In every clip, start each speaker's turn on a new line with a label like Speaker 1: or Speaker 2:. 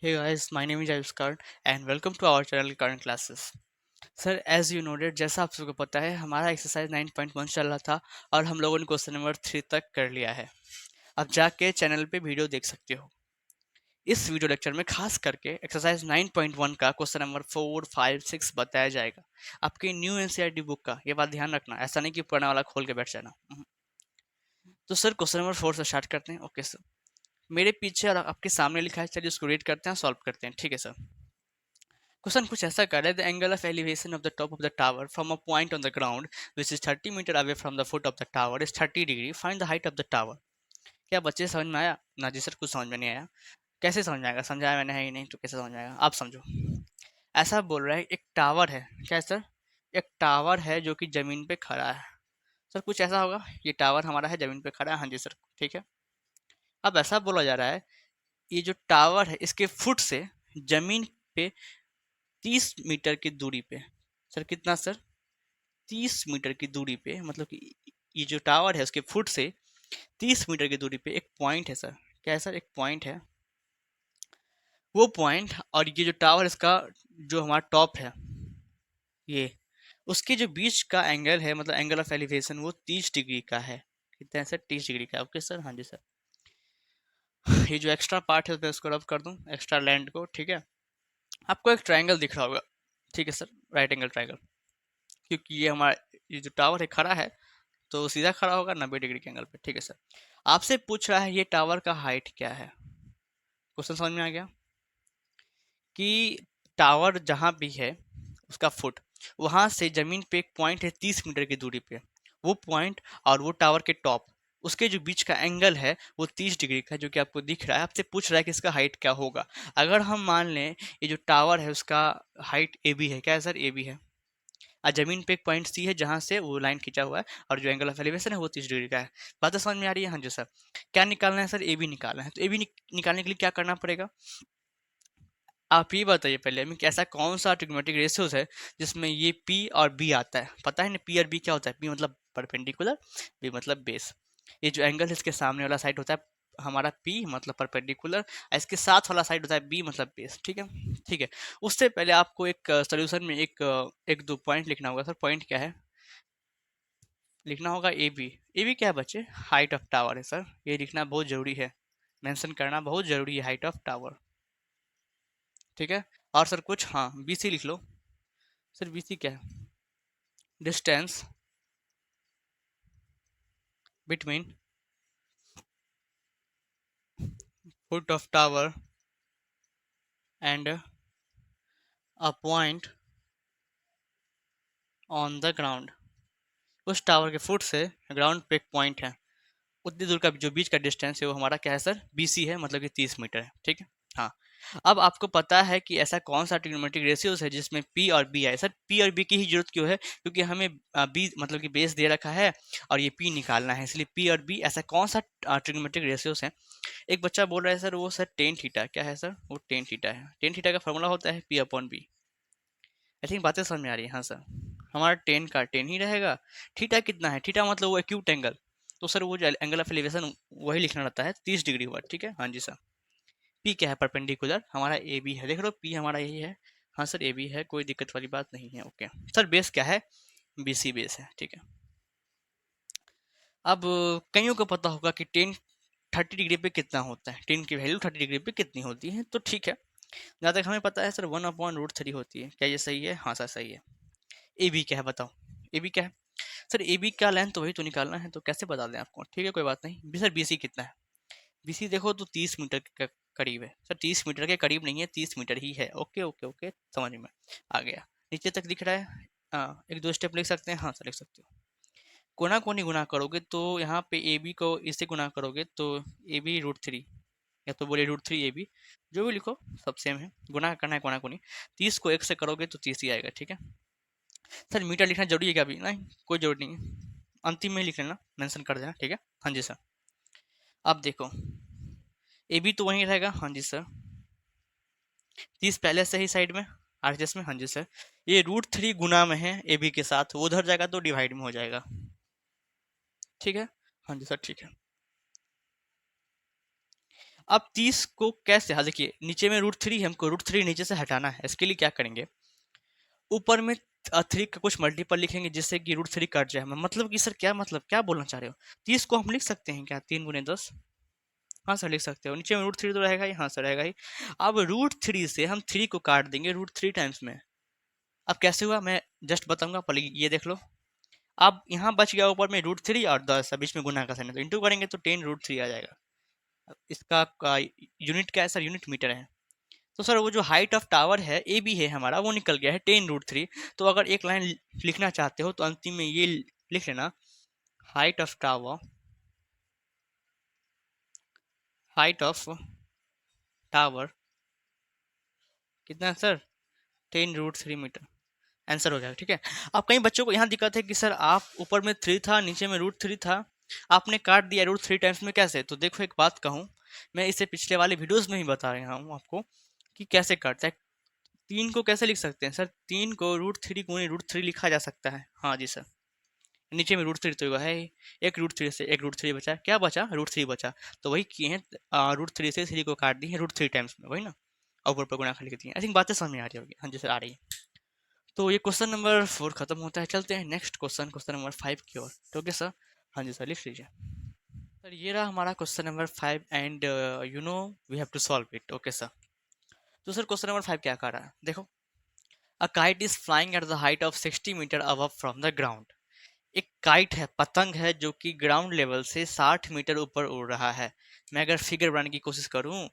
Speaker 1: Hey guys, my name is Aviskar and welcome to our channel Current Classes. Sir as you noted, जैसा आप सबको पता है हमारा एक्सरसाइज 9.1 चल रहा था और हम लोगों ने क्वेश्चन नंबर 3 तक कर लिया है। अब जाके चैनल पे वीडियो देख सकते हो। इस वीडियो लेक्चर में खास करके एक्सरसाइज 9.1 का क्वेश्चन नंबर 4, 5, 6 बताया जाएगा। आपकी न्यू एनसीईआरटी बुक का ये बात ध्यान रखना, ऐसा नहीं कि पुराना वाला खोल के बैठ जाना। तो सर क्वेश्चन नंबर 4 से स्टार्ट करते हैं। ओके सर, मेरे पीछे और आपके सामने लिखा है, चलिए उसको रीड करते हैं, सॉल्व करते हैं। ठीक है सर। क्वेश्चन कुछ ऐसा कर रहा है, the angle of elevation of the top of the tower from a point on the ground which is 30 metre away from the foot of the tower is 30 degree, find the height of the tower. क्या बच्चे समझ में आया? ना जी sir, कुछ समझ में नहीं आया। कैसे समझ में आएगा? समझाया मैंने है ही नहीं, तो कैसे समझ में आएगा? आप समझो। ऐसा बोल रहा है, एक टावर है। क्या है सर? एक टावर है जो कि जमीन पे खड़ा है। सर कुछ ऐसा होगा, ये टावर हमारा है, जमीन पे खड़ा है। हाँ जी सर, ठीक है। अब ऐसा बोला जा रहा है, ये जो टावर है इसके फुट से जमीन पे 30 मीटर की दूरी पे। सर कितना सर? 30 मीटर की दूरी पे, मतलब कि ये जो टावर है उसके फुट से 30 मीटर की दूरी पे एक पॉइंट है सर। क्या है सर? एक पॉइंट है। वो पॉइंट और ये जो टावर इसका जो हमारा टॉप है, ये उसके जो बीच का एंगल है, मतलब एंगल ऑफ एलिवेशन, वो 30 डिग्री का है। कितना है सर? 30 डिग्री का। ओके सर, हाँ जी सर। ये जो एक्स्ट्रा पार्ट है मैं इसको रब कर दूं, एक्स्ट्रा लैंड को। ठीक है। आपको एक ट्रायंगल दिख रहा होगा। ठीक है सर, राइट एंगल ट्रायंगल। क्योंकि ये हमारा ये जो टावर है खड़ा है, तो सीधा खड़ा होगा 90 डिग्री के एंगल पे। ठीक है सर। आपसे पूछ रहा है ये टावर का हाइट क्या है। क्वेश्चन समझ में आ गया कि टावर जहां भी है उसका फुट, वहां से जमीन पे एक पॉइंट है 30 मीटर की दूरी पे। वो पॉइंट और वो टावर के टॉप, उसके जो बीच का एंगल है वो 30 डिग्री का है, जो कि आपको दिख रहा है। आपसे पूछ रहा है कि इसका हाइट क्या होगा। अगर हम मान लें ये जो टावर है उसका हाइट ए बी है। क्या है सर? ए बी है। जमीन पे एक पॉइंट सी है जहां से वो लाइन खींचा हुआ है, और जो एंगल ऑफ एलिवेशन है वो 30 डिग्री का है। बात तो समझ में आ रही है? हाँ जी सर। क्या निकालना है सर? ए बी निकालना है। तो ए बी निकालने के लिए क्या करना पड़ेगा? आप ये बताइए पहले हमें कि ऐसा कौन सा ट्रिग्नोमेट्रिक रेशियोज है जिसमें ये पी और बी आता है। पता है ना पी और बी क्या होता है? पी मतलब परपेंडिकुलर, बी मतलब बेस। ये जो एंगल है इसके सामने वाला साइड होता है हमारा पी मतलब परपेंडिकुलर, इसके साथ वाला साइड होता है बी मतलब बेस। ठीक है। ठीक है। उससे पहले आपको एक सोल्यूशन में एक दो पॉइंट लिखना होगा। सर पॉइंट क्या है? लिखना होगा ए बी। ए बी क्या है बच्चे? हाइट ऑफ टावर है सर। ये लिखना बहुत जरूरी है, मेंशन करना बहुत जरूरी है, हाइट ऑफ टावर। ठीक है। और सर कुछ? हाँ, बी सी लिख लो। सर बी सी क्या है? Distance between foot of tower and a point on the ground. उस टावर के फुट से ग्राउंड पे एक पॉइंट है, उतनी दूर का जो बीच का डिस्टेंस है वो हमारा क्या है सर? बीसी है, मतलब कि 30 मीटर है। ठीक है। हाँ। अब आपको पता है कि ऐसा कौन सा ट्रिग्नोमेट्रिक रेशियोज है जिसमें पी और बी आए। सर पी और बी की ही जरूरत क्यों है? क्योंकि हमें बी मतलब कि बेस दे रखा है और ये पी निकालना है, इसलिए पी और बी ऐसा कौन सा ट्रिग्नोमेट्रिक रेशियोज है। एक बच्चा बोल रहा है सर वो सर टेन थीटा। क्या है सर? वो टेन थीटा है। टेन थीटा का फॉर्मूला होता है P upon B. I think बातें समझ में आ रही है? हाँ सर। हमारा टेन का टेन ही रहेगा। थीटा कितना है? थीटा मतलब वो एक्यूट एंगल। तो सर वो जो एंगल ऑफ एलिवेशन वही लिखना रहता है, 30 डिग्री हुआ। ठीक है। हाँ जी सर। पी क्या है? परपेंडिकुलर। हमारा ए बी है, देख लो पी हमारा यही है। हाँ सर ए बी है, कोई दिक्कत वाली बात नहीं है। Okay sir. बेस क्या है? बी सी बेस है। ठीक है। अब कईयों को पता होगा कि टेन 30 डिग्री पे कितना होता है, टेन की वैल्यू 30 डिग्री पे कितनी होती है। तो ठीक है, जहाँ तक हमें पता है सर 1/√3 होती है। क्या ये सही है? हाँ सर सही है। ए बी क्या है बताओ? ए बी क्या है? सर ए बी का लेंथ वही तो निकालना है, तो कैसे बता दें आपको? ठीक है, कोई बात नहीं। सर बी सी कितना है? बी सी देखो तो 30 मीटर के करीब है। सर 30 मीटर के करीब नहीं है, 30 मीटर ही है। ओके ओके ओके, समझ में आ गया। नीचे तक दिख रहा है? हाँ, एक दो स्टेप लिख सकते हैं। हाँ सर लिख सकते हो। कोना कोनी गुना करोगे तो यहाँ पे ए बी को इससे गुना करोगे तो ए बी √3, या तो बोले √3 ए बी, जो भी लिखो सब सेम है। गुना करना है कोना कोनी। 30 को 1 से करोगे तो 30 ही आएगा। ठीक है। सर मीटर लिखना जरूरी है क्या अभी? नहीं, कोई जरूरत नहीं है, अंतिम में ही लिख लेना, मेंशन कर देना। ठीक है। हाँ जी सर। अब देखो ए बी तो वहीं रहेगा। हाँ जी सर। 30 पहले से ही साइड में, आरएचएस में। हाँ जी सर। ये √3 गुना में है ए बी के साथ, वो उधर जाएगा तो डिवाइड में हो जाएगा। ठीक है। हाँ जी सर ठीक है। अब 30 को कैसे, हाँ देखिए नीचे में √3 है, हमको √3 नीचे से हटाना है। इसके लिए क्या करेंगे, ऊपर में 3 का कुछ मल्टीपल लिखेंगे जिससे कि √3 कट जाए। मतलब कि सर क्या मतलब, क्या बोलना चाह रहे हो? 30 को हम लिख सकते हैं क्या 3 × 10? हाँ सर लिख सकते हो। नीचे में √3 तो रहेगा ही, हाँ सर रहेगा ही। अब √3 से हम 3 को काट देंगे √3 टाइम्स में। अब कैसे हुआ मैं जस्ट बताऊंगा, पहले ये देख लो। अब यहाँ बच गया ऊपर में √3 और 10, बीच में गुना का साइन है तो इंटू करेंगे तो 10 √3 आ जाएगा। अब इसका यूनिट क्या है सर? यूनिट मीटर है। तो सर वो जो हाइट ऑफ टावर है ए बी है हमारा, वो निकल गया है 10 √3। तो अगर एक लाइन लिखना चाहते हो तो अंतिम में ये लिख लेना, height of tower, height of tower कितना है सर? 10 √3 मीटर। आंसर हो जाएगा, ठीक है। अब कई बच्चों को यहाँ दिक्कत है कि सर आप ऊपर में 3 था, नीचे में √3 था, आपने काट दिया √3 टाइम्स में, कैसे? तो देखो एक बात कहूँ, मैं इसे पिछले वाले वीडियोस में ही बता रहा हूँ आपको कि कैसे काटता है। 3 को कैसे लिख सकते हैं सर? 3 को √3 लिखा जा सकता है। हाँ जी सर, नीचे में √3 तो है ही। एक √3 से एक √3 बचा, क्या बचा? √3 बचा। तो वही किए हैं, √3 से 3 को काट दिए √3 टाइम्स में, वही ना, और ऊपर पर गुणा खाली लिख दिए। आई थिंक बातें समझ में आ रही होगी। हाँ जी सर आ रही है। तो ये क्वेश्चन नंबर 4 खत्म होता है। चलते हैं नेक्स्ट क्वेश्चन, क्वेश्चन नंबर 5 की ओर। तो ओके सर, हाँ जी सर लिख लीजिए। सर ये रहा हमारा question number 5 and you know we have to solve it. Okay sir, तो सर क्वेश्चन नंबर 5 क्या कर रहा है देखो। A kite is flying at the height of 60 metre above from the ground. एक काइट है, पतंग है, जो कि ग्राउंड लेवल से 60 मीटर ऊपर उड़ रहा है। मैं अगर फिगर बनाने की कोशिश करूं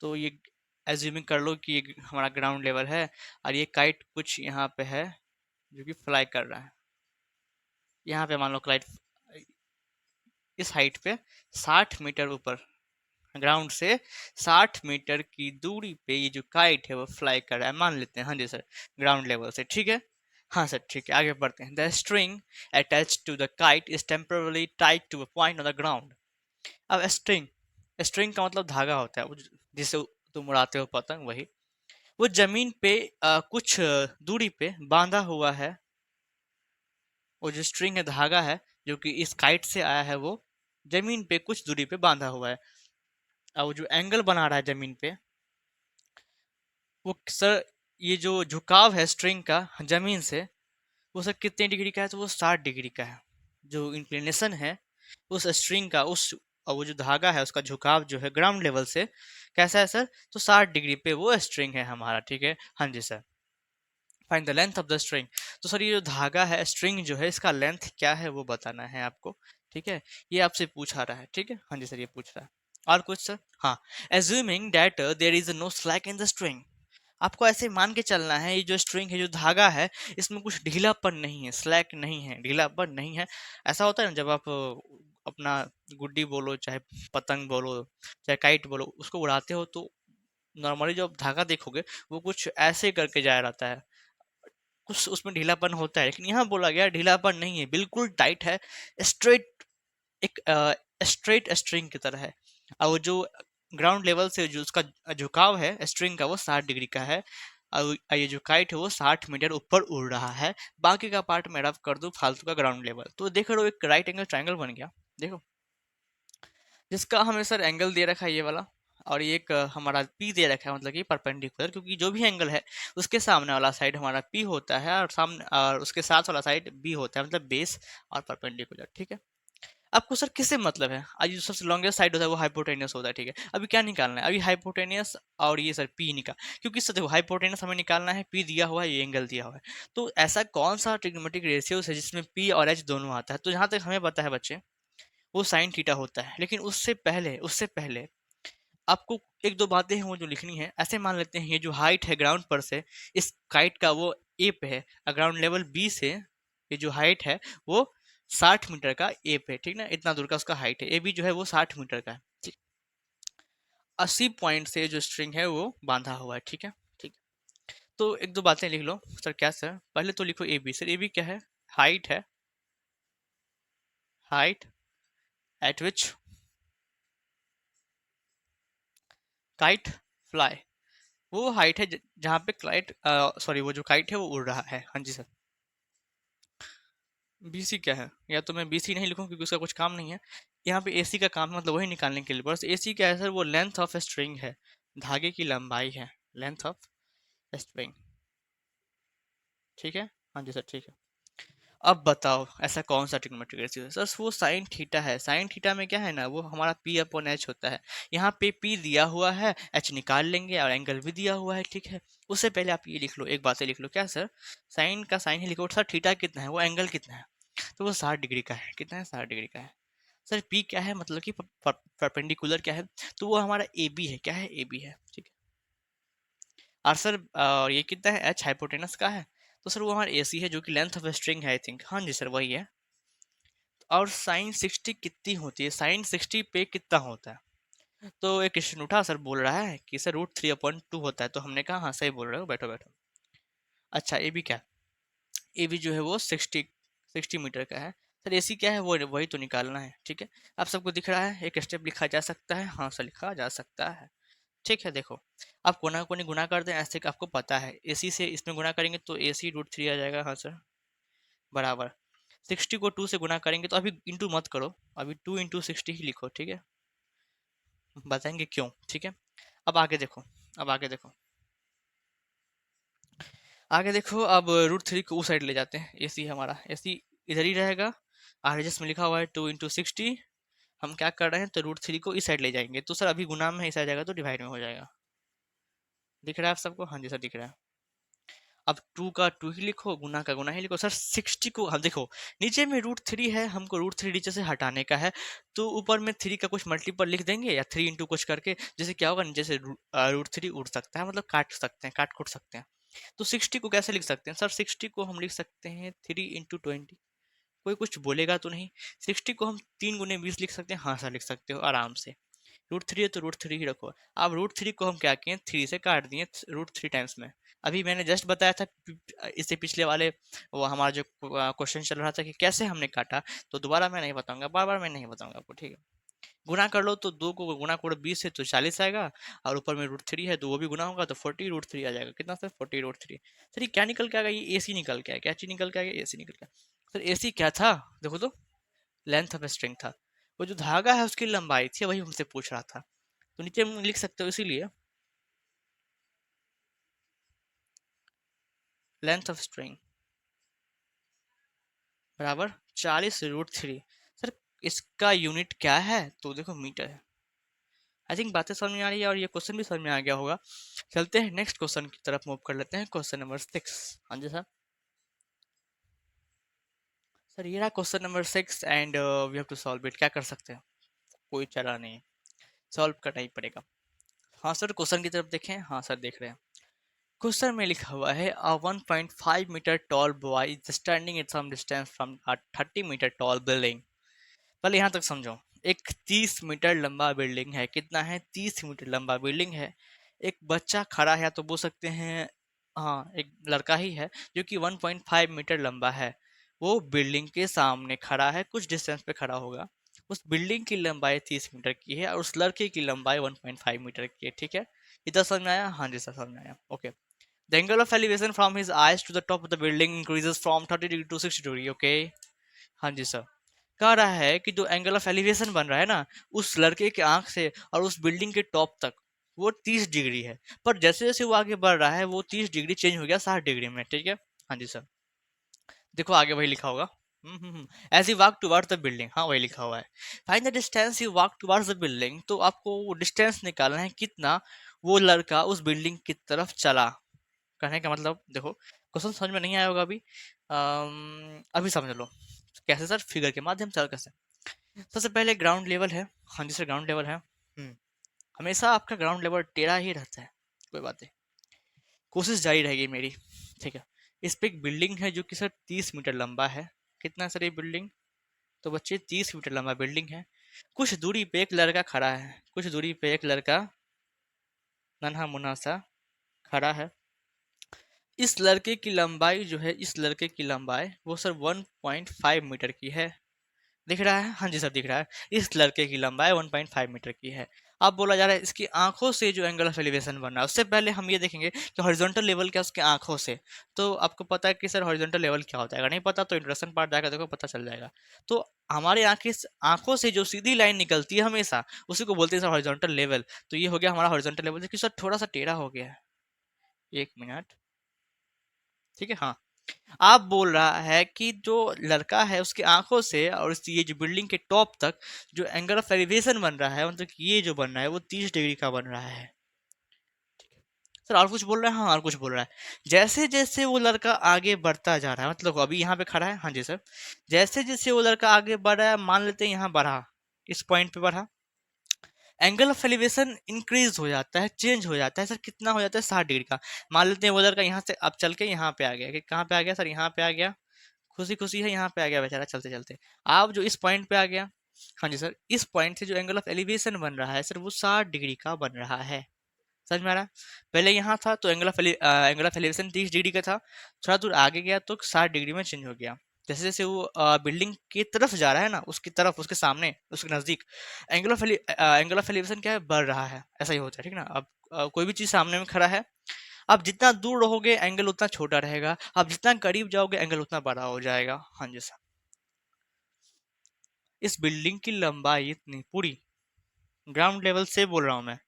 Speaker 1: तो ये एज्यूमिंग कर लो कि ये हमारा ग्राउंड लेवल है और ये काइट कुछ यहाँ पे है जो कि फ्लाई कर रहा है। यहाँ पे मान लो काइट इस हाइट पे 60 मीटर ऊपर, ग्राउंड से 60 मीटर की दूरी पे ये जो काइट है वो फ्लाई कर रहा है, मान लेते हैं। हाँ जी सर, ग्राउंड लेवल से, ठीक है। हाँ सर ठीक है, आगे बढ़ते हैं। The string attach to the kite is temporarily tied to a point on the ground. अब स्ट्रिंग, स्ट्रिंग का मतलब धागा होता है, जिसे तुम उड़ाते हो पतंग, वही वो जमीन पे कुछ दूरी पे बांधा हुआ है। वो जो स्ट्रिंग है, धागा है, जो कि इस काइट से आया है, वो जमीन पे कुछ दूरी पे बांधा हुआ है। और वो जो एंगल बना रहा है जमीन पे, वो सर ये जो झुकाव है स्ट्रिंग का जमीन से, वो सर कितने डिग्री का है? तो वो 60 डिग्री का है। जो इंक्लिनेशन है उस स्ट्रिंग का, उस और वो जो धागा है उसका झुकाव जो है ग्राउंड लेवल से कैसा है सर? तो 60 डिग्री पे वो स्ट्रिंग है हमारा, ठीक है। हाँ जी sir, find the length of the string. तो सर ये जो धागा है, स्ट्रिंग जो है, इसका लेंथ क्या है वो बताना है आपको, ठीक है। ये आपसे पूछा रहा है, ठीक है। हाँ जी सर ये पूछ रहा है। और कुछ सर? हाँ, assuming that there is no slack in the string. आपको ऐसे मान के चलना है ये जो स्ट्रिंग है, जो धागा है, इसमें कुछ ढीलापन नहीं है, स्लैक नहीं है, ढीलापन नहीं है। ऐसा होता है ना जब आप अपना गुड्डी बोलो, चाहे पतंग बोलो, चाहे काइट बोलो, उसको उड़ाते हो तो नॉर्मली जो आप धागा देखोगे वो कुछ ऐसे करके जाया रहता है, कुछ उसमें ढीलापन होता है। लेकिन यहाँ बोला गया ढीलापन नहीं है, बिल्कुल टाइट है, स्ट्रेट, एक स्ट्रेट स्ट्रिंग की तरह है। और वो जो ग्राउंड लेवल से जो उसका झुकाव है स्ट्रिंग का, वो 60 डिग्री का है। और ये जो काइट है वो 60 मीटर ऊपर उड़ रहा है। बाकी का पार्ट मैं रफ कर दूं फालतू का ग्राउंड लेवल। तो देख रहे हो एक राइट एंगल ट्राइंगल बन गया, देखो, जिसका हमें सर एंगल दे रखा है ये वाला, और ये एक हमारा पी दे रखा है, मतलब कि परपेंडिकुलर, क्योंकि जो भी एंगल है उसके सामने वाला साइड हमारा पी होता है और सामने और उसके साथ वाला साइड बी होता है, मतलब बेस और परपेंडिकुलर, ठीक है। आपको सर किससे मतलब है? आज जो सबसे लॉन्गेस्ट साइड होता है वो हाइपोटेनियस होता है, ठीक है। अभी क्या निकालना है? अभी हाइपोटेनियस और ये सर पी निकाल, क्योंकि सर देखो हाइपोटेनियस हमें निकालना है, पी दिया हुआ है, ये एंगल दिया हुआ है। तो ऐसा कौन सा ट्रिग्नोमेट्रिक रेशियो है जिसमें पी और एच दोनों आता है? तो जहां तक हमें पता है बच्चे, वो साइन थीटा होता है। लेकिन उससे पहले आपको एक दो बातें हैं वो जो लिखनी है। ऐसे मान लेते हैं ये जो हाइट है ग्राउंड पर से इस काइट का, वो ए पे है, और ग्राउंड लेवल बी से ये जो हाइट है वो 60 मीटर का ए पे, ठीक ना, इतना दूर का उसका हाइट है। ए बी जो है वो 60 मीटर का है, ठीक। 80 पॉइंट से जो स्ट्रिंग है वो बांधा हुआ है, ठीक है, ठीक। तो एक दो बातें लिख लो सर। क्या सर? पहले तो लिखो A B. Sir A B क्या है? हाइट है, height at which kite fly. वो हाइट है जहाँ पे क्लाइट, सॉरी, वो जो काइट है वो उड़ रहा है। हाँ जी सर। बीसी क्या है? या तो मैं बीसी नहीं लिखूं क्योंकि उसका कुछ काम नहीं है। यहाँ पे एसी का काम है, मतलब वही निकालने के लिए, बस एसी क्या है सर, वो लेंथ ऑफ स्ट्रिंग है, धागे की लंबाई है, लेंथ ऑफ स्ट्रिंग। ठीक है, हाँ जी सर ठीक है। अब बताओ ऐसा कौन सा ट्रिग्नोमेट्रिक रेशियो है सर, वो साइन थीटा है। साइन थीटा में क्या है ना, वो हमारा पी अपॉन एच होता है। यहाँ पे पी दिया हुआ है, एच निकाल लेंगे, और एंगल भी दिया हुआ है, ठीक है। उससे पहले आप ये लिख लो, एक बात से लिख लो, क्या सर, साइन का साइन ही लिखो सर, थीटा कितना है, वो एंगल कितना है, तो वो 60 डिग्री का है। कितना है, 60 डिग्री का है। सर पी क्या है, मतलब कि परपेंडिकुलर क्या है, तो वो हमारा ए बी है। क्या है, ए बी है, ठीक है। और सर ये कितना है, एच हाइपोटेनस का है, तो सर वो हमारा ए सी है, जो कि लेंथ ऑफ स्ट्रिंग है, आई थिंक, हाँ जी सर वही है। और साइन 60 कितनी होती है, साइन 60 पे कितना होता है, तो एक क्वेश्चन उठा, सर बोल रहा है कि सर √3/2 होता है, तो हमने कहा हाँ सही बोल रहे हो, बैठो बैठो। अच्छा ए बी क्या, ए बी जो है वो 60 मीटर का है। सर ए सी क्या है, वो वही तो निकालना है, ठीक है। आप सबको दिख रहा है, एक स्टेप लिखा जा सकता है, हाँ सर लिखा जा सकता है, ठीक है। देखो, आप कोना कोनी गुना कर दें, ऐसे कि आपको पता है ए सी से इसमें गुना करेंगे तो ए सी √3 आ जाएगा, हाँ सर, बराबर। 60 को 2 से गुना करेंगे, तो अभी इंटू मत करो, अभी 2 × 60 ही लिखो, ठीक है। बताएंगे क्यों, ठीक है। अब आगे देखो, अब आगे देखो, आगे देखो, अब √3 को उस साइड ले जाते हैं, ए सी हमारा, ए सी इधर ही रहेगा, आर एच एस में लिखा हुआ है 2 × 60। हम क्या कर रहे हैं, तो √3 को इस साइड ले जाएंगे, तो सर अभी गुना में इस साइड जाएगा तो डिवाइड में हो जाएगा। दिख रहा है आप सबको, हाँ जी सर दिख रहा है। अब 2 का 2 ही लिखो, गुना का गुना ही लिखो सर। 60 को हम देखो, नीचे में √3 है, हमको √3 नीचे से हटाने का है, तो ऊपर में 3 का कुछ मल्टीपल लिख देंगे, या 3 इंटू कुछ करके, जैसे क्या होगा, नीचे से √3 उड़ सकता है, मतलब काट सकते हैं, काट खुट सकते हैं। तो 60 को कैसे लिख सकते हैं सर, 60 को हम लिख सकते हैं 3 × 20। कोई कुछ बोलेगा तो नहीं। 60 को हम 3 × 20 लिख सकते हैं, हाँ सर लिख सकते हो आराम से। √3 है तो √3 ही रखो। अब √3 को हम क्या किए, 3 से काट दिए √3 टाइम्स में। अभी मैंने जस्ट बताया था इससे पिछले वाले, वो हमारा जो क्वेश्चन चल रहा था कि कैसे हमने काटा, तो दोबारा मैं नहीं बताऊंगा, बार बार मैं नहीं बताऊंगा आपको, ठीक है। गुना कर लो, तो 2 को गुना करो 20 से तो 40 आएगा, और ऊपर में √3 है तो वो भी गुना होगा, तो 40 √3 आ जाएगा। कितना सर, 40 √3। सर ये क्या निकल के आएगा, ये ए सी निकल के आएगा, क्या चीज निकल के आएगा, ए सी निकल के आएगा। सर ए सी क्या था, देखो तो, लेंथ ऑफ स्ट्रिंग था। वो जो धागा है उसकी लंबाई थी, वही हमसे पूछ रहा था, तो नीचे हम लिख सकते हो इसीलिए, लेंथ ऑफ स्ट्रिंग बराबर 40 √3। सर इसका यूनिट क्या है, तो देखो मीटर है। आई थिंक बातें समझ में आ रही है, और ये क्वेश्चन भी समझ में आ गया होगा। चलते हैं नेक्स्ट क्वेश्चन की तरफ, मूव कर लेते हैं, क्वेश्चन नंबर 6। हाँ जी सर, सर ये रहा question number 6, and we have to solve it. क्या कर सकते हैं, कोई चारा नहीं है, सॉल्व करना ही पड़ेगा। हाँ सर, क्वेश्चन की तरफ देखें, हाँ सर देख रहे हैं। क्वेश्चन में लिखा हुआ है, a 1.5 metre tall boy is standing at some distance from a 30 metre tall building. पहले यहाँ तक समझो, एक 30 मीटर लंबा बिल्डिंग है, कितना है, 30 मीटर लंबा बिल्डिंग है। एक बच्चा खड़ा है, तो बोल सकते हैं, हाँ एक लड़का ही है, जो कि 1.5 मीटर लंबा है। वो बिल्डिंग के सामने खड़ा है, कुछ डिस्टेंस पे खड़ा होगा। उस बिल्डिंग की लंबाई 30 मीटर की है, और उस लड़के की लंबाई 1.5 मीटर की है, ठीक है। इतना समझ में आया, हाँ जी सर समझ में आया, okay. The angle of elevation from his eyes to the top of the building increases from 30 degree to 60 degree, okay? हाँ जी सर, कह रहा है कि जो एंगल ऑफ एलिवेशन बन रहा है ना, उस लड़के के आंख से और उस बिल्डिंग के टॉप तक, वो 30 डिग्री है। पर जैसे जैसे वो आगे बढ़ रहा है, वो 30 डिग्री चेंज हो गया 60 डिग्री में, ठीक है। हाँ जी सर, देखो आगे वही लिखा होगा, as he walk towards the building, हाँ वही लिखा हुआ है। Find the distance he walk towards the building, तो आपको वो डिस्टेंस निकालना है, कितना वो लड़का उस बिल्डिंग की तरफ चला। कहने का मतलब देखो, क्वेश्चन समझ में नहीं आया होगा अभी, अभी समझ लो। कैसे सर, फिगर के माध्यम से, और कैसे। सबसे पहले ग्राउंड लेवल है, हाँ जी सर ग्राउंड लेवल है। हमेशा आपका ग्राउंड लेवल टेढ़ा ही रहता है, कोई बात नहीं, कोशिश जारी रहेगी मेरी, ठीक है। इस पे एक बिल्डिंग है, जो कि सर 30 मीटर लंबा है। कितना सर ये बिल्डिंग, तो बच्चे 30 मीटर लंबा बिल्डिंग है। कुछ दूरी पे एक लड़का खड़ा है, कुछ दूरी पे एक लड़का नन्हा मुन्हा सा खड़ा है। इस लड़के की लंबाई जो है, इस लड़के की लंबाई वो सर 1.5 मीटर की है। दिख रहा है, हाँ जी सर दिख रहा है। इस लड़के की लंबाई 1.5 मीटर की है। अब बोला जा रहा है इसकी आंखों से जो एंगल ऑफ एलिवेशन बन रहा है, उससे पहले हम ये देखेंगे कि हॉरिजॉन्टल लेवल क्या है उसकी आंखों से। तो आपको पता है कि सर हॉरिजॉन्टल लेवल क्या होता है, अगर नहीं पता तो इंट्रोडक्शन पार्ट जाकर देखो, पता चल जाएगा। तो हमारे आंखों से जो सीधी लाइन निकलती है हमेशा, उसी को बोलते हैं सर हॉरिजॉन्टल लेवल। तो ये हो गया हमारा हॉरिजॉन्टल लेवल, जो सर थोड़ा सा टेढ़ा हो गया है, 1 मिनट, ठीक है। हाँ, आप बोल रहा है कि जो लड़का है उसकी आंखों से और ये जो बिल्डिंग के टॉप तक जो एंगल ऑफ एलिवेशन बन रहा है, मतलब कि ये जो बन रहा है वो 30 डिग्री का बन रहा है। सर और कुछ बोल रहा है? हाँ और कुछ बोल रहा है। जैसे जैसे वो लड़का आगे बढ़ता जा रहा है, मतलब अभी यहाँ पे खड़ा है, हाँ जी सर, जैसे जैसे वो लड़का आगे बढ़ रहा है, मान लेते हैं यहाँ बढ़ा, इस पॉइंट पे बढ़ा, एंगल ऑफ एलिवेशन इंक्रीज हो जाता है, चेंज हो जाता है। सर कितना हो जाता है? 60 डिग्री का। मान लेते हैं वो लड़का यहाँ से अब चल के यहाँ पे आ गया, कि कहाँ पे आ गया सर? यहाँ पे आ गया, खुशी खुशी है यहाँ पे आ गया बेचारा चलते चलते। आप जो इस पॉइंट पे आ गया, हाँ जी सर, इस पॉइंट से जो एंगल ऑफ एलिवेशन बन रहा है सर वो 60 डिग्री का बन रहा है। समझ में आ रहा है? पहले यहाँ था तो एंगल ऑफ एलिवेशन 30 डिग्री का था, थोड़ा दूर आगे गया तो 60 डिग्री में चेंज हो गया। जैसे जैसे वो बिल्डिंग की तरफ जा रहा है ना, उसकी तरफ, उसके सामने, उसके नजदीक, एंगल ऑफ एलिवेशन क्या है? बढ़ रहा है। ऐसा ही होता है, ठीक ना। अब कोई भी चीज सामने में खड़ा है, आप जितना दूर रहोगे एंगल उतना छोटा रहेगा, आप जितना करीब जाओगे एंगल उतना बड़ा हो जाएगा। हाँ जी सर, इस बिल्डिंग की लंबाई इतनी पूरी, ग्राउंड लेवल से बोल रहा हूँ मैं,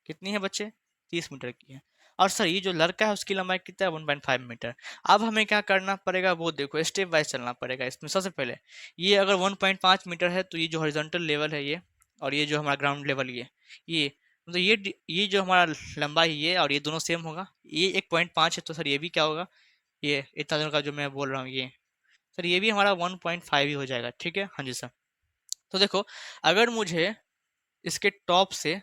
Speaker 1: कितनी है बच्चे? 30 मीटर की है। और सर ये जो लड़का है उसकी लंबाई कितना है? 1.5 मीटर। अब हमें क्या करना पड़ेगा वो देखो, स्टेप वाइज चलना पड़ेगा इसमें। सबसे पहले ये अगर 1.5 मीटर है तो ये जो हॉरिजॉन्टल लेवल है ये, और ये जो हमारा ग्राउंड लेवल ये मतलब ये जो हमारा लंबाई ये और ये दोनों सेम होगा। ये 1.5 है तो सर ये भी क्या होगा? ये इतना दोनों का जो मैं बोल रहा हूँ ये, सर ये भी हमारा 1.5 ही हो जाएगा, ठीक है। हाँ जी सर। तो देखो, अगर मुझे इसके टॉप से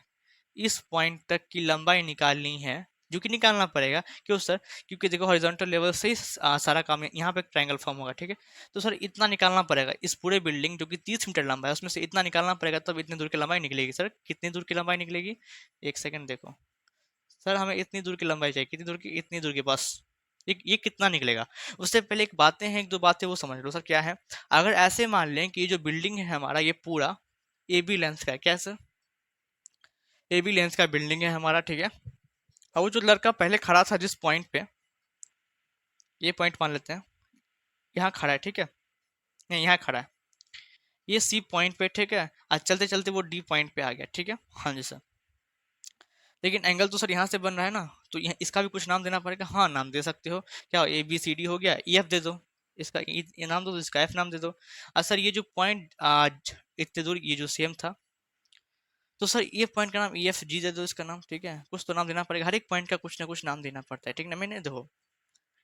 Speaker 1: इस पॉइंट तक की लंबाई निकालनी है, जो कि निकालना पड़ेगा, क्यों सर? क्योंकि देखो हॉरिजॉन्टल लेवल से ही सारा काम यहाँ पे ट्रायंगल फॉर्म होगा, ठीक है। तो सर इतना निकालना पड़ेगा, इस पूरे बिल्डिंग जो कि 30 मीटर लंबा है उसमें से इतना निकालना पड़ेगा, तब इतनी दूर की लंबाई निकलेगी। सर कितनी दूर की लंबाई निकलेगी? एक सेकंड देखो सर, हमें इतनी दूर की लंबाई चाहिए, कितनी दूर की? इतनी दूर की बस। ये कितना निकलेगा? उससे पहले एक बातें हैं, एक दो बातें वो समझ लो। सर क्या है? अगर ऐसे मान लें कि ये जो बिल्डिंग है हमारा ये पूरा ए बी लेंथ का है, क्या सर? ए बी लेंथ का बिल्डिंग है हमारा, ठीक है। और वो जो लड़का पहले खड़ा था जिस पॉइंट पे, ये पॉइंट मान लेते हैं, यहाँ खड़ा है, ठीक है। नहीं, यहाँ खड़ा है, ये सी पॉइंट पे, ठीक है। आज चलते चलते वो डी पॉइंट पे आ गया, ठीक है। हाँ जी सर। लेकिन एंगल तो सर यहाँ से बन रहा है ना, तो इसका भी कुछ नाम देना पड़ेगा। हाँ नाम दे सकते हो, क्या? ए बी सी डी हो गया, ई एफ दे दो। इसका ये नाम दो तो इसका एफ नाम दे दो। और सर ये जो पॉइंट आज इतने दूर ये जो सेम था, तो सर ये पॉइंट का नाम ई एफ जी दे दो इसका नाम, ठीक है। कुछ तो नाम देना पड़ेगा, हर एक पॉइंट का कुछ ना कुछ नाम देना पड़ता है, ठीक ना। मैंने देखो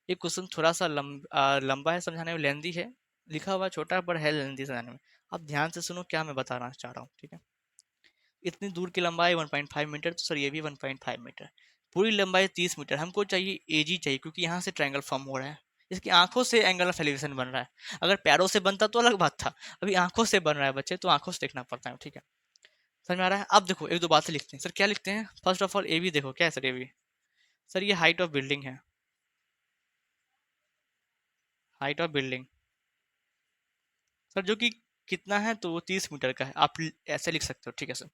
Speaker 1: ये क्वेश्चन थोड़ा सा लंबा है समझाने में, लेंदी है, लिखा हुआ छोटा पर है लेंदी समझाने में। अब ध्यान से सुनो क्या मैं बताना चाह रहा हूँ, ठीक है। इतनी दूर की लंबाई 1.5 मीटर, तो सर ये भी 1.5 मीटर। पूरी लंबाई 30 मीटर। हमको चाहिए एजी चाहिए, क्योंकि यहाँ से ट्रायंगल फॉर्म हो रहा है, इसकी आंखों से एंगल ऑफ एलिवेशन बन रहा है। अगर पैरों से बनता तो अलग बात था, अभी आंखों से बन रहा है बच्चे, तो आंखों से देखना पड़ता है, ठीक है। समझ में आ रहा है? अब देखो एक दो बातें लिखते हैं। सर क्या लिखते हैं? First of all A B देखो, क्या है सर? ए बी, सर ये हाइट ऑफ बिल्डिंग है, हाइट ऑफ बिल्डिंग सर, जो कि कितना है? तो वो 30 मीटर का है, आप ऐसे लिख सकते हो, ठीक है सर।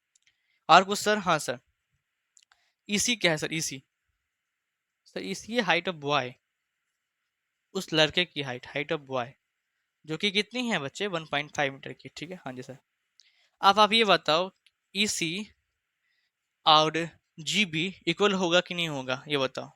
Speaker 1: और कुछ सर? हाँ सर, ईसी क्या है सर? ईसी, सर ईसी है हाइट ऑफ बॉय, उस लड़के की हाइट, हाइट ऑफ बॉय, जो कि कितनी है बच्चे? 1.5 मीटर की, ठीक है। हाँ जी सर। अब आप ये बताओ, ईसी और जीबी इक्वल होगा कि नहीं होगा, ये बताओ।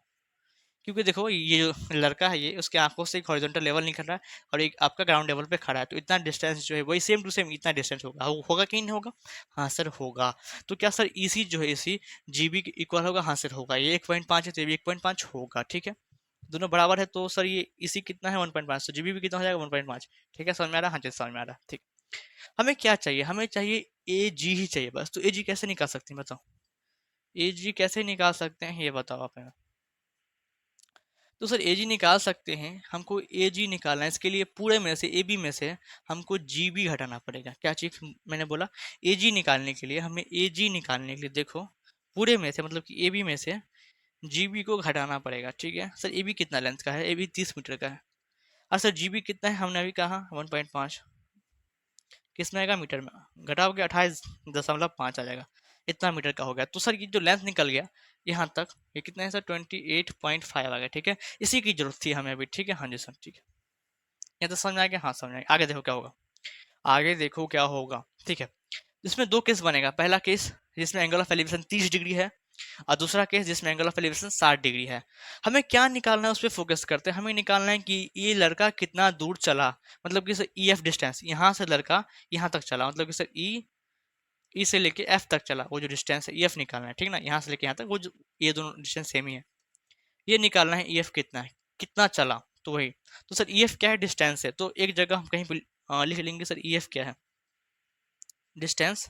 Speaker 1: क्योंकि देखो ये जो लड़का है ये, उसके आंखों से एक हॉरिजॉन्टल लेवल निकल रहा है और एक आपका ग्राउंड लेवल पे खड़ा है, तो इतना डिस्टेंस जो है वही सेम टू सेम इतना डिस्टेंस होगा, होगा कि नहीं होगा? हाँ सर होगा। तो क्या सर ईसी जो है, इसी जीबी के इक्वल होगा? हाँ सर होगा। ये 1.5 है तो ये भी 1.5 होगा, ठीक है। दोनों बराबर है तो सर ये इसी कितना है? 1.5, तो जीबी भी कितना हो जाएगा? 1.5, ठीक है। समझ में आ रहा है? हाँ जी समझ में आ रहा है, ठीक। हमें क्या चाहिए? हमें चाहिए ए जी ही चाहिए बस। तो ए जी कैसे निकाल सकते हैं बताओ? ए जी कैसे निकाल सकते हैं ये बताओ आप हमें। तो सर ए जी निकाल सकते हैं, हमको ए जी निकालना है, इसके लिए पूरे में से, ए बी में से हमको जी बी घटाना पड़ेगा। क्या चीज मैंने बोला? ए जी निकालने के लिए, हमें ए जी निकालने के लिए देखो पूरे में से, मतलब कि ए बी में से जी बी को घटाना पड़ेगा, ठीक है। सर ए बी कितना लेंथ का है? ए बी 30 मीटर का है। और सर जी बी कितना है? हमने अभी कहा 1.5, किस में आएगा? मीटर में। घटाओगे 28.5 आ जाएगा। इतना मीटर का हो गया। तो सर ये जो लेंथ निकल गया यहाँ तक, ये कितना है सर 28.5 आ गया, ठीक है। इसी की जरूरत थी हमें अभी, ठीक है। हाँ जी सर, ठीक है। ये तो समझ में आ गया, हाँ समझ में आ गया। आगे देखो क्या होगा, आगे देखो क्या होगा, ठीक है। इसमें दो केस बनेगा, पहला केस जिसमें एंगल ऑफ एलिवेशन 30 डिग्री है, और दूसरा केस जिसमें एंगल ऑफ एलिवेशन 60 डिग्री है। हमें क्या निकालना है उस पर फोकस करते हैं। हमें निकालना है कि ये लड़का कितना दूर चला, मतलब कि सर ई एफ डिस्टेंस, यहाँ से लड़का यहाँ तक चला, मतलब कि सर ई से लेके एफ तक चला, वो जो डिस्टेंस है ई एफ निकालना है, ठीक ना। यहाँ से लेके यहाँ तक वो जो, ये दोनों डिस्टेंस सेम ही है, ये निकालना है ई एफ कितना है, कितना चला। तो वही, तो सर ई एफ क्या है, डिस्टेंस है। तो एक जगह हम कहीं पे लिख लेंगे सर ई एफ क्या है, distance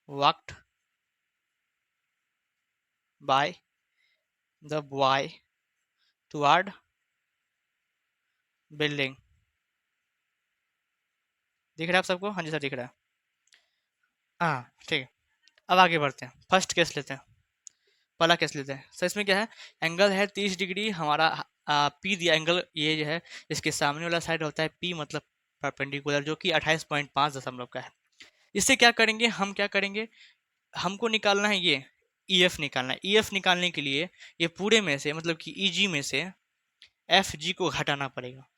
Speaker 1: walked by the boy toward building. दिख रहा है आप सबको, हाँ जी सर दिख रहा है। हाँ ठीक है, अब आगे बढ़ते हैं, फर्स्ट केस लेते हैं, पहला केस लेते हैं। सर इसमें क्या है, एंगल है 30 डिग्री हमारा, पी दिया एंगल, ये जो है इसके सामने वाला साइड होता है पी, मतलब परपेंडिकुलर, जो कि 28.5 का है। इससे क्या करेंगे, हम क्या करेंगे, हमको निकालना है ये ई एफ निकालना है। ई एफ निकालने के लिए ये पूरे में से, मतलब कि ई जी में से एफ जी को घटाना पड़ेगा।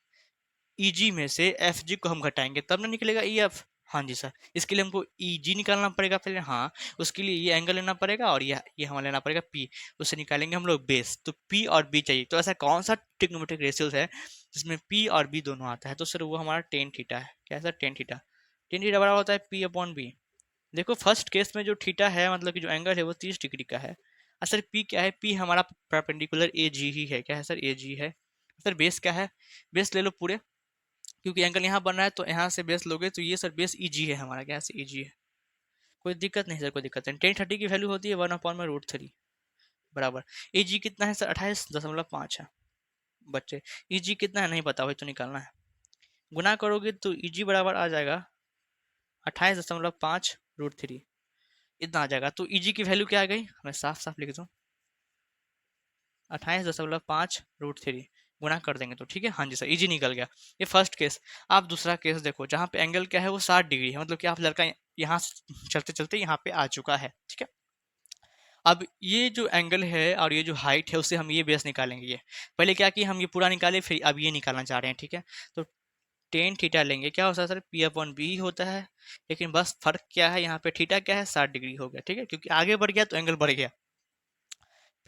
Speaker 1: ई जी में से एफ जी को हम घटाएंगे तब ना निकलेगा ई एफ। हाँ जी सर, इसके लिए हमको ई जी निकालना पड़ेगा पहले, हाँ। उसके लिए ये एंगल लेना पड़ेगा और ये हमें लेना पड़ेगा पी, उससे निकालेंगे हम लोग बेस। तो पी और बी चाहिए, तो ऐसा कौन सा ट्रिग्नोमेट्रिक रेशियोज है जिसमें पी और बी दोनों आता है, तो सर वो हमारा टेन थीटा है। क्या है sir, tan theta. Tan theta बराबर होता है पी अपॉन बी। देखो फर्स्ट केस में जो थीटा है, मतलब कि जो एंगल है वो 30 डिग्री का है। और सर पी क्या है, पी हमारा परपेंडिकुलर ए जी ही है। क्या है सर, ए जी है। सर बेस क्या है, बेस ले लो पूरे, क्योंकि एंगल यहाँ बन रहा है तो यहाँ से बेस लोगे तो ये सर बेस ई जी है हमारा। क्या है, ई जी है। कोई दिक्कत नहीं सर, कोई दिक्कत नहीं। 1030 की वैल्यू होती है 1/√3 बराबर। ए जी कितना है सर, 28.5 है। बच्चे ई जी कितना है नहीं पता, वही तो निकालना है। गुना करोगे तो ई जी बराबर आ जाएगा 28.5√3, इतना आ जाएगा। तो ई जी की वैल्यू क्या आ गई, मैं साफ साफ लिख दूँ, 28.5√3 गुना कर देंगे तो ठीक है। हाँ जी सर, इजी निकल गया, ये फर्स्ट केस। आप दूसरा केस देखो, जहाँ पे एंगल क्या है वो 60 डिग्री है, मतलब कि आप लड़का यहाँ से चलते चलते यहाँ पे आ चुका है, ठीक है। अब ये जो एंगल है और ये जो हाइट है उससे हम ये बेस निकालेंगे। ये पहले क्या कि हम ये पूरा निकाले, फिर अब ये निकालना चाह रहे हैं, ठीक है। तो टेन थीटा लेंगे, क्या होता है सर, पी अपॉन बी ही होता है। लेकिन बस फर्क क्या है, यहाँ पे थीटा क्या है, 60 डिग्री हो गया, ठीक है, क्योंकि आगे बढ़ गया तो एंगल बढ़ गया।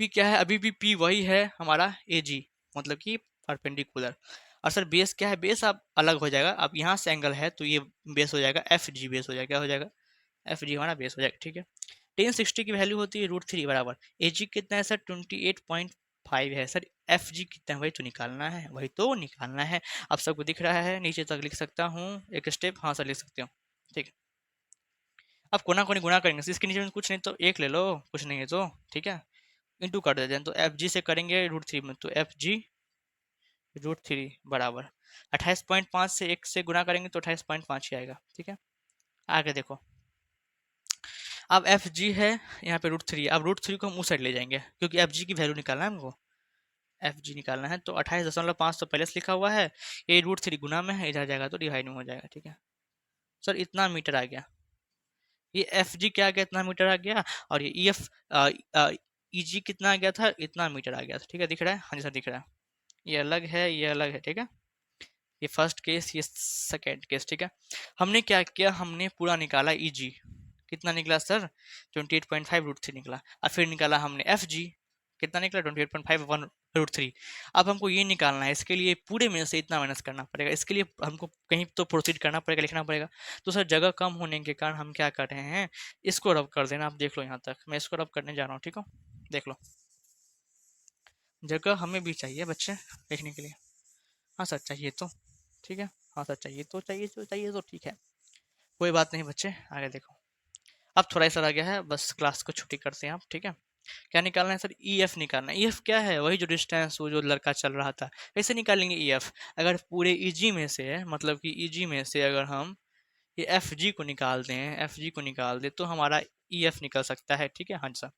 Speaker 1: पी क्या है, अभी भी पी वही है हमारा ए जी, मतलब कि परपेंडिकुलर। और सर बेस क्या है, बेस अब अलग हो जाएगा, अब यहाँ से एंगल है तो ये बेस हो जाएगा एफ जी, बेस हो जाएगा, क्या हो जाएगा, एफ जी हमारा बेस हो जाएगा, ठीक है। 1060 की वैल्यू होती है √3 बराबर, ए जी कितना है सर 28.5 है। सर एफ जी कितना है, वही तो निकालना है, वही तो निकालना है। आप सबको दिख रहा है, नीचे तक लिख सकता हूँ एक स्टेप, हाँ सर लिख सकते हो, ठीक है। अब कोना कोनी गुणा करेंगे, इसके नीचे में कुछ नहीं तो एक ले लो, कुछ नहीं है तो, ठीक है, इंटू कर देते हैं। तो एफ जी से करेंगे √3 में, तो एफ जी √3 बराबर 28.5 से एक से गुणा करेंगे तो 28.5 ही आएगा, ठीक है। आगे देखो, अब एफ जी है यहाँ पे √3, अब √3 को हम उस साइड ले जाएंगे क्योंकि एफ जी की वैल्यू निकालना है हमको, एफ जी निकालना है। तो 28.5 तो पहले से लिखा हुआ है, ये √3 गुना में है, इधर जाएगा तो डिवाइड में हो जाएगा, ठीक है। सर इतना मीटर आ गया, ये एफ जी क्या आ गया, इतना मीटर आ गया। और ये ई एफ ई जी कितना आ गया था, इतना मीटर आ गया था, ठीक है। दिख रहा है, हाँ जी सर दिख रहा है। ये अलग है, ये अलग है, ठीक है। ये फर्स्ट केस, ये सेकेंड केस, ठीक है। हमने क्या किया, हमने पूरा निकाला ई जी, कितना निकला सर 28.5 √3 निकला। और फिर निकाला हमने एफ जी, कितना निकला 28.5/√3। अब हमको ये निकालना है, इसके लिए पूरे में से इतना माइनस करना पड़ेगा, इसके लिए हमको कहीं तो प्रोसीड करना पड़ेगा, लिखना पड़ेगा। तो सर जगह कम होने के कारण हम क्या कर रहे हैं, इसको रब कर देना। आप देख लो यहाँ तक, मैं इसको रब करने जा रहा हूँ, ठीक हो, देख लो। जगह हमें भी चाहिए बच्चे लिखने के लिए, हाँ सर चाहिए तो, ठीक है। हाँ सर चाहिए तो, चाहिए तो ठीक है, कोई बात नहीं बच्चे। आगे देखो, अब थोड़ा सा रह गया है, बस क्लास को छुट्टी करते हैं आप, ठीक है। क्या निकालना है सर, ई एफ निकालना है। ई एफ क्या है, वही जो डिस्टेंस वो जो लड़का चल रहा था, कैसे निकालेंगे ई एफ। अगर पूरे ई जी में से, मतलब कि ई जी में से अगर हम ये एफ जी को निकाल दें, एफ जी को निकाल दें तो हमारा ई एफ निकल सकता है, ठीक है। हाँ जी सर,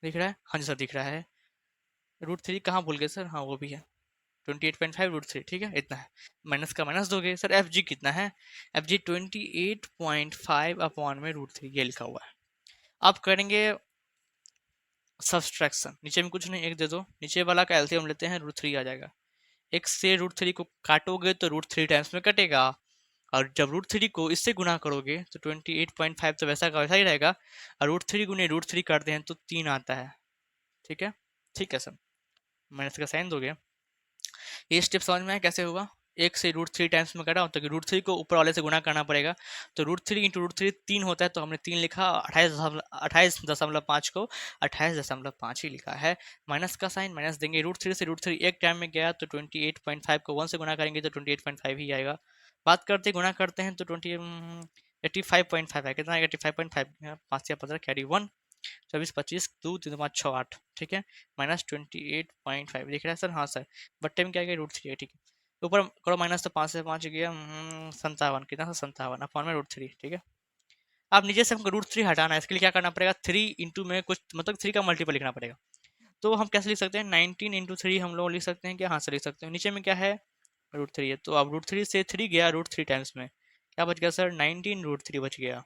Speaker 1: दिख रहा है, हाँ जी सर दिख रहा है। √3 कहाँ भूल गए सर, हाँ वो भी है 28.5 √3, ठीक है, इतना है। माइनस का माइनस दोगे। सर एफ जी कितना है? एफ जी 28.5 अपॉन में √3, ये लिखा हुआ है। अब करेंगे सब्सट्रैक्शन। नीचे में कुछ नहीं, एक दे दो, नीचे वाला का एलसीएम लेते हैं, √3 आ जाएगा। एक से √3 को काटोगे तो √3 टाइम्स में कटेगा, और जब √3 को इससे गुना करोगे तो 28.5 तो वैसा का वैसा ही रहेगा, और √3 गुने √3 करते हैं तो 3 आता है। ठीक है, ठीक है सर, माइनस का साइन दोगे। ये स्टेप समझ में आया कैसे हुआ? एक से √3 टाइम्स में कटा तो √3 को ऊपर वाले से गुना करना पड़ेगा, तो √3 इंटू √3 3 होता है, तो हमने 3 लिखा, 28.5 को 28.5 ही लिखा है। माइनस का साइन माइनस देंगे, √3 से √3 एक टाइम में गया तो 28.5 को 1 से गुना करेंगे तो 28.5 ही आएगा। बात करते गुना करते हैं तो 85.5 है, कितना आएगा? 85.5, 5 या 15 कैरी 1, 24 25 2 3 5 6 8, ठीक है, माइनस 28.5 दिख रहा है सर? हाँ सर। बट्टे में क्या गया? √3 है, ठीक है। ऊपर करो माइनस, तो 5 से 5 गया 57, कितना था? 57 अपॉन में √3, ठीक है। अब नीचे से हमको √3 हटाना है, इसके लिए क्या करना पड़ेगा? 3 इंटू में कुछ मतलब 3 का मल्टीपल लिखना पड़ेगा। तो हम कैसे लिख सकते हैं? 19 इंटू 3 हम लोग लिख सकते हैं क्या? हाँ सर लिख सकते हैं। नीचे में क्या है? √3 है, तो अब √3 से 3 गया √3 टाइम्स में, क्या बच गया सर? 19 √3 बच गया।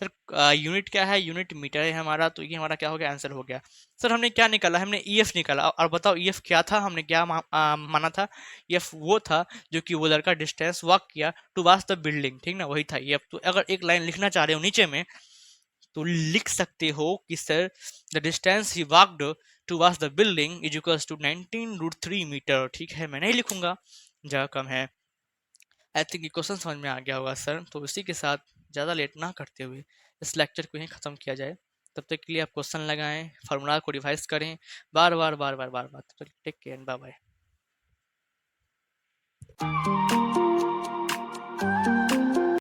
Speaker 1: सर यूनिट क्या है? यूनिट मीटर है हमारा, तो ये हमारा क्या हो गया? आंसर हो गया। सर हमने क्या निकाला? हमने ईएफ निकाला, और बताओ ईएफ क्या था? हमने क्या माना था? ईएफ वो था जो कि वो लड़का डिस्टेंस वॉक किया टू वास द बिल्डिंग, ठीक ना, वही था ईएफ। तो अगर एक लाइन लिखना चाह रहे हो नीचे में, तो लिख सकते हो कि sir the distance he walked to was the building is equals to 19 √3 metre, ठीक है। मैं नहीं लिखूंगा, जगह कम है। आई थिंक ये क्वेश्चन समझ में आ गया होगा सर। तो इसी के साथ ज़्यादा लेट ना करते हुए इस लेक्चर को यहीं ख़त्म किया जाए। तब तक के लिए आप क्वेश्चन लगाएं, फार्मूला को रिवाइज करें, बार बार बार बार बार बार। तब तक टेक केयर, बाय बाय।